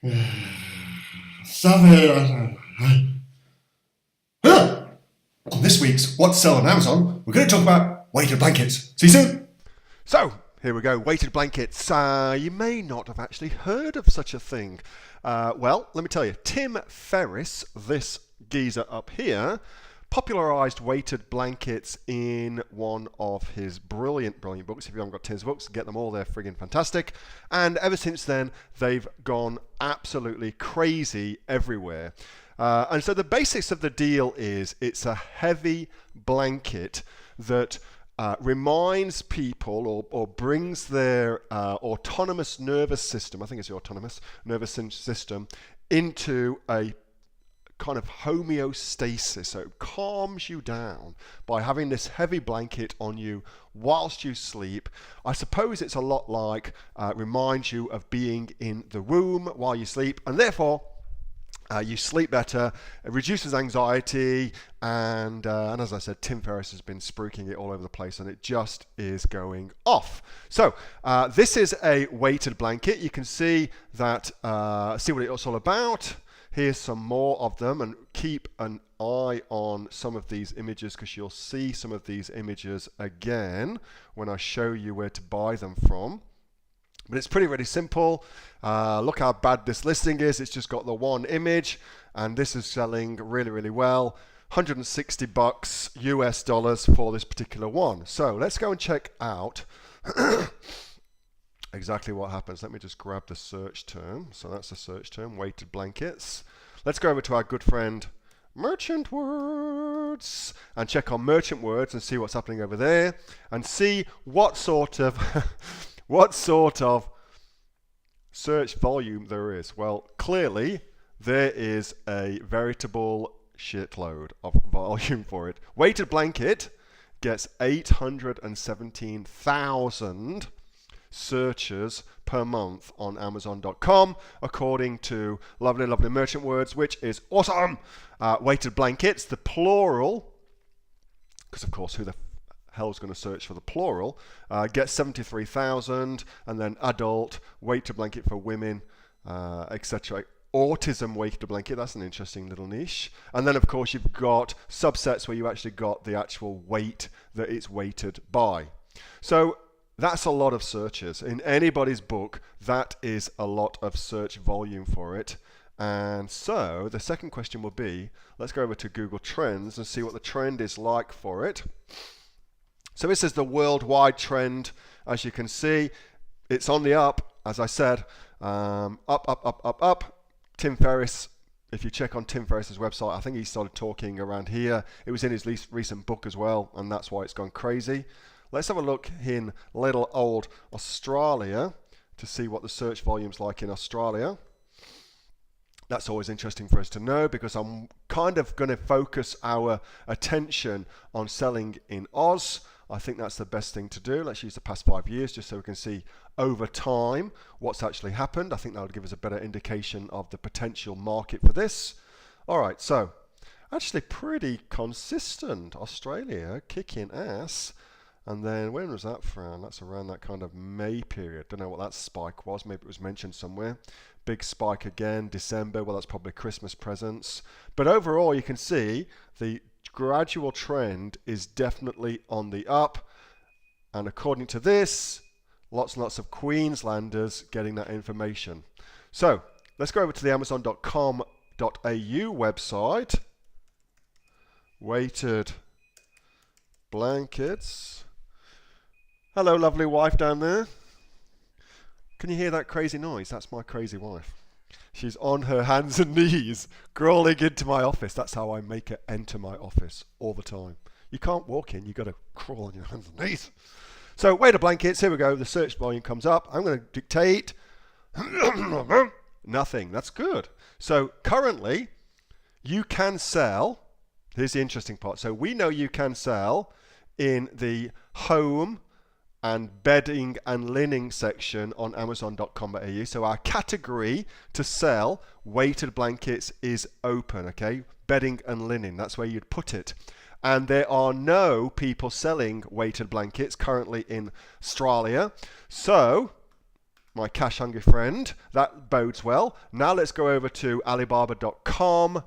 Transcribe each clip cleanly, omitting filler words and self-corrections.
On this week's What's Sell on Amazon, we're going to talk about weighted blankets. See you soon. So, here we go, weighted blankets. You may not have actually heard of such a thing. Well, let me tell you, Tim Ferriss, this geezer up here, popularised weighted blankets in one of his brilliant books. If you haven't got Tim's books, get them all, they're friggin' fantastic. And ever since then, they've gone absolutely crazy everywhere. And so the basics of the deal is it's a heavy blanket that reminds people or brings their autonomous nervous system, I think it's the autonomous nervous system, into a kind of homeostasis. So it calms you down by having this heavy blanket on you whilst you sleep. I suppose it's a lot like reminds you of being in the room while you sleep, and therefore you sleep better, it reduces anxiety, and as I said, Tim Ferriss has been spruiking it all over the place, and it just is going off. So this is a weighted blanket. You can see that, see what it's all about. Here's some more of them, and keep an eye on some of these images because you'll see some of these images again when I show you where to buy them from. But it's pretty simple. Look how bad this listing is. It's just got the one image, and this is selling really well. 160 bucks US dollars for this particular one. So let's go and check out exactly what happens. Let me just grab the search term. So that's the search term, weighted blankets. Let's go over to our good friend Merchant Words and check on Merchant Words and see what's happening over there and see what sort of what sort of search volume there is. Well, clearly there is a veritable shitload of volume for it. Weighted blanket gets 817,000 searches per month on Amazon.com, according to lovely Merchant Words, which is awesome. Weighted blankets, the plural, because of course who the hell's going to search for the plural, gets 73,000, and then adult, weighted blanket for women, etc. Autism weighted blanket, that's an interesting little niche. And then of course you've got subsets where you actually got the actual weight that it's weighted by. So that's a lot of searches. In anybody's book, that is a lot of search volume for it. And so the second question will be, let's go over to Google Trends and see what the trend is like for it. So this is the worldwide trend. As you can see, it's on the up, as I said, up. Tim Ferriss, if you check on Tim Ferriss's website, I think he started talking around here. It was in his recent book as well, and that's why it's gone crazy. Let's have a look in little old Australia to see what the search volume's like in Australia. That's always interesting for us to know because I'm kind of going to focus our attention on selling in Oz. I think that's the best thing to do. Let's use the past 5 years just so we can see over time what's actually happened. I think that would give us a better indication of the potential market for this. All right, so actually pretty consistent. Australia kicking ass. And then when was that from? That's around that kind of May period. Don't know what that spike was. Maybe it was mentioned somewhere. Big spike again, December. Well, that's probably Christmas presents. But overall, you can see the gradual trend is definitely on the up. And according to this, lots and lots of Queenslanders getting that information. So let's go over to the Amazon.com.au website. Weighted blankets. Hello, lovely wife down there. Can you hear that crazy noise? That's my crazy wife. She's on her hands and knees, crawling into my office. That's how I make her enter my office all the time. You can't walk in, you've got to crawl on your hands and knees. So, weighted blankets, here we go. The search volume comes up. I'm going to dictate. Nothing. That's good. So, currently, you can sell. Here's the interesting part. So, we know you can sell in the home and bedding and linen section on Amazon.com.au. So our category to sell weighted blankets is open, okay? Bedding and linen, that's where you'd put it. And there are no people selling weighted blankets currently in Australia. So my cash hungry friend. That bodes well. Now let's go over to Alibaba.com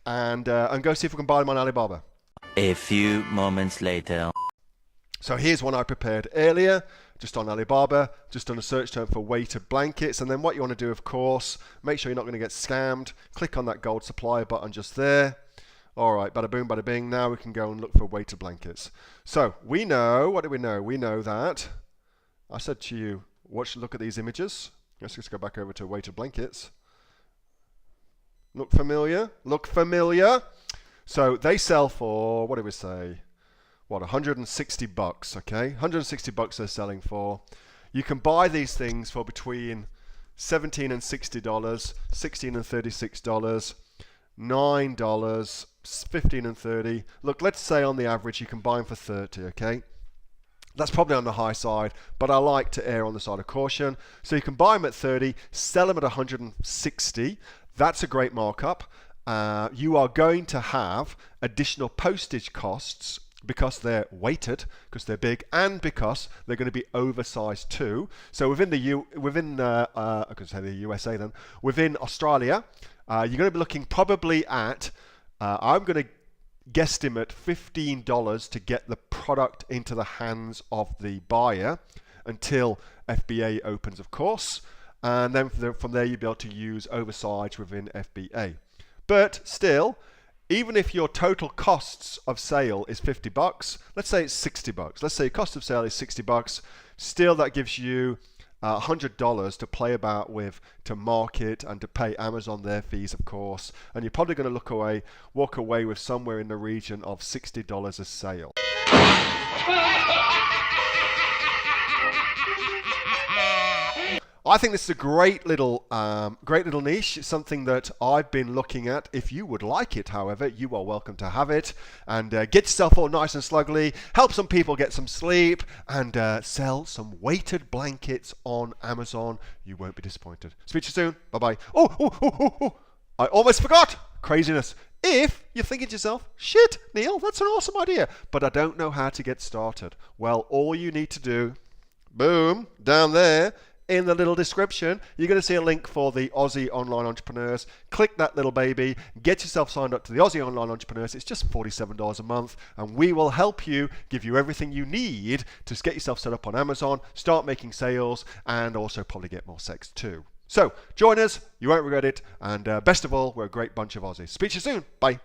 and go see if we can buy them on Alibaba. A few moments later. So here's one I prepared earlier, just on Alibaba, just on a search term for weighted blankets. And then what you want to do, of course, make sure you're not going to get scammed. Click on that gold supplier button just there. All right, bada boom, bada bing. Now we can go and look for weighted blankets. So we know, what do we know? We know that, I said to you, look at these images. Let's just go back over to weighted blankets. Look familiar? Look familiar? So they sell for, what do we say? What, 160 bucks, okay? 160 bucks they're selling for. You can buy these things for between $17 and $60, $16 and $36, $9, $15 and $30. Look, let's say on the average you can buy them for $30, okay? That's probably on the high side, but I like to err on the side of caution. So you can buy them at $30, sell them at $160. That's a great markup. You are going to have additional postage costs because they're weighted, because they're big, and because they're going to be oversized too. So within I could say the USA then, within Australia, you're going to be looking probably at, I'm going to guesstimate $15 to get the product into the hands of the buyer until FBA opens, of course. And then from there you'll be able to use oversize within FBA. But still, even if your total costs of sale is 50 bucks, let's say it's 60 bucks. Let's say your cost of sale is 60 bucks. Still, that gives you $100 to play about with, to market, and to pay Amazon their fees, of course. And you're probably going to walk away with somewhere in the region of $60 a sale. I think this is a great little niche. It's something that I've been looking at. If you would like it, however, you are welcome to have it. And get yourself all nice and sluggly, help some people get some sleep, and sell some weighted blankets on Amazon. You won't be disappointed. Speak to you soon. Bye-bye. Oh, I almost forgot. Craziness. If you're thinking to yourself, shit, Neil, that's an awesome idea, but I don't know how to get started. Well, all you need to do, boom, down there, in the little description, you're going to see a link for the Aussie Online Entrepreneurs. Click that little baby, get yourself signed up to the Aussie Online Entrepreneurs. It's just $47 a month, and we will help you, give you everything you need to get yourself set up on Amazon, start making sales, and also probably get more sex too. So join us, you won't regret it, and best of all, we're a great bunch of Aussies. Speak to you soon. Bye.